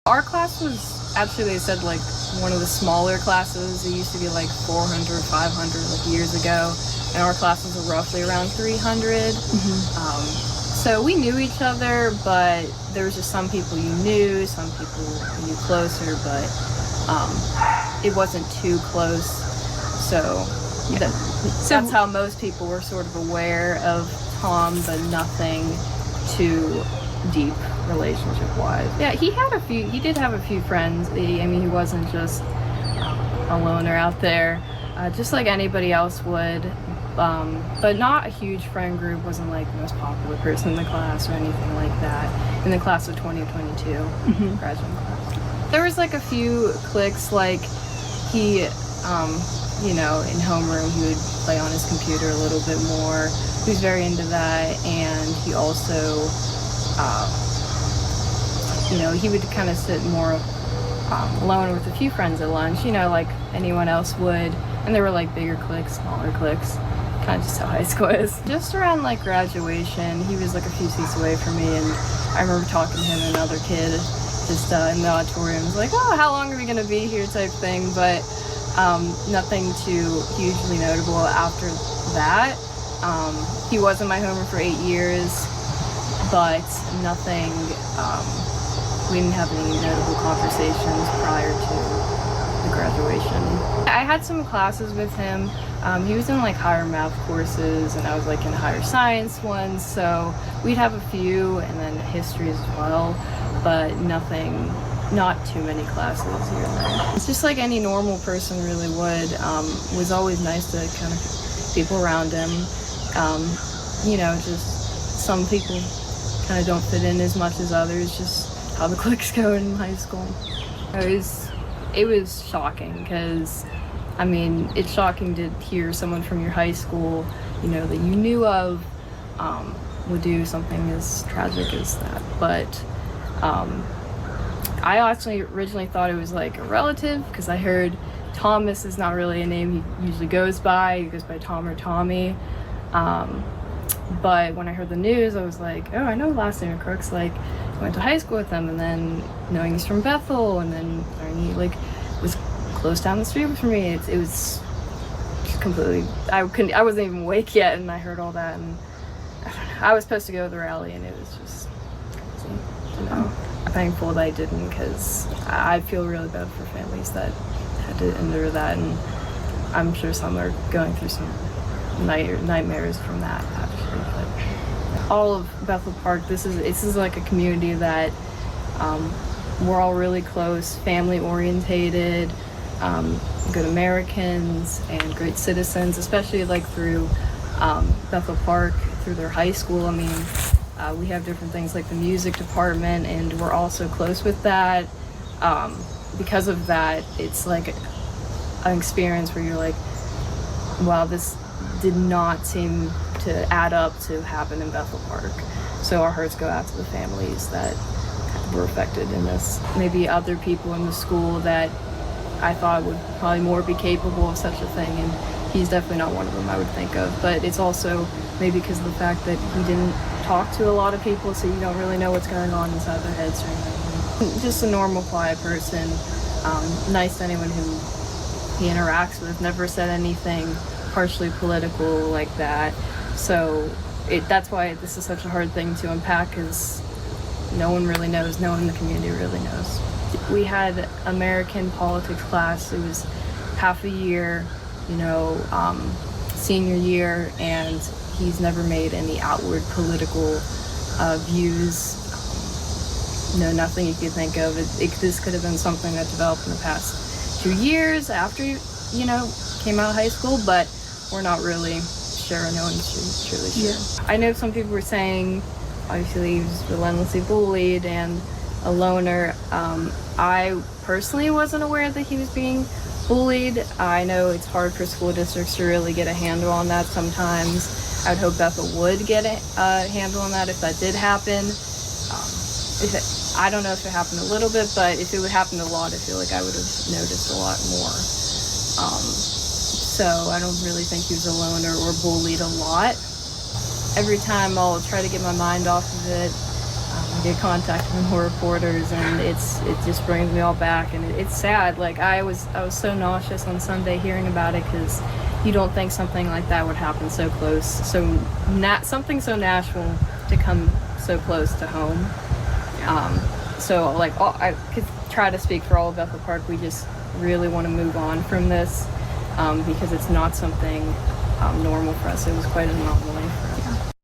Our class was actually, they said, like one of the smaller classes. It used to be like 400, 500 like years ago, and our classes were roughly around 300. So we knew each other, but there was just some people you knew, some people you knew closer, but it wasn't too close. So that's how most people were sort of aware of Tom, but nothing too deep relationship-wise. Yeah, he did have a few friends. He wasn't just a loner out there, just like anybody else would, but not a huge friend group. Wasn't like the most popular person in the class or anything like that. In the class of 2022, graduating class. There was like a few cliques, like he, in homeroom, he would play on his computer a little bit more. He was very into that, and he also, he would kind of sit more alone with a few friends at lunch, like anyone else would. And there were like bigger cliques, smaller cliques, kind of just how high school is. Just around like graduation, he was like a few seats away from me, and I remember talking to him and another kid just in the auditorium. It was like, oh, how long are we gonna be here type thing, but nothing too hugely notable after that. He was in my homeroom for 8 years, but nothing, we didn't have any notable conversations prior to the graduation. I had some classes with him. He was in like higher math courses, and I was like in higher science ones, so we'd have a few, and then history as well, but not too many classes here and there. It's just like any normal person really would. Was always nice to kind of people around him. Just some people kind of don't fit in as much as others, just how the cliques go in high school. It was shocking, because it's shocking to hear someone from your high school, that you knew of, would do something as tragic as that. But I actually originally thought it was like a relative, because I heard Thomas is not really a name he usually goes by. He goes by Tom or Tommy. But when I heard the news, I was like, oh, I know last name Crooks. Like, I went to high school with him, and then knowing he's from Bethel, and then learning he was close down the street from me. It was completely. I wasn't even awake yet, and I heard all that, and I was supposed to go to the rally, and it was just crazy. I'm thankful that I didn't, because I feel really bad for families that had to endure that, and I'm sure some are going through some nightmares from that, actually. But all of Bethel Park, this is like a community that we're all really close, family orientated, good Americans and great citizens, especially like through Bethel Park, through their high school. We have different things like the music department, and we're also close with that. Because of that, it's like an experience where you're like, wow, this did not seem to add up to happen in Bethel Park. So our hearts go out to the families that were affected in this. Maybe other people in the school that I thought would probably more be capable of such a thing, and he's definitely not one of them I would think of. But it's also maybe because of the fact that he didn't talk to a lot of people, so you don't really know what's going on inside their heads or anything. Just a normal, quiet person, nice to anyone who he interacts with, never said anything partially political like that. So that's why this is such a hard thing to unpack, because no one really knows, no one in the community really knows. We had American politics class. It was half a year, senior year, and he's never made any outward political views. Nothing you could think of. This could have been something that developed in the past 2 years after came out of high school, but we're not really sure. No one's truly sure. Yeah. I know some people were saying, obviously, he was relentlessly bullied and a loner. I personally wasn't aware that he was being bullied. I know it's hard for school districts to really get a handle on that sometimes. I would hope Bethel would get a handle on that if that did happen. I don't know if it happened a little bit, but if it would happen a lot, I feel like I would have noticed a lot more. So I don't really think he was a loner or bullied a lot. Every time I'll try to get my mind off of it, get contacted from more reporters, and it just brings me all back, and it's sad. Like I was so nauseous on Sunday hearing about it, because you don't think something like that would happen so close, something so Nashville to come so close to home. So like I could try to speak for all of Bethel Park. We just really want to move on from this, because it's not something normal for us. It was quite an anomaly for us.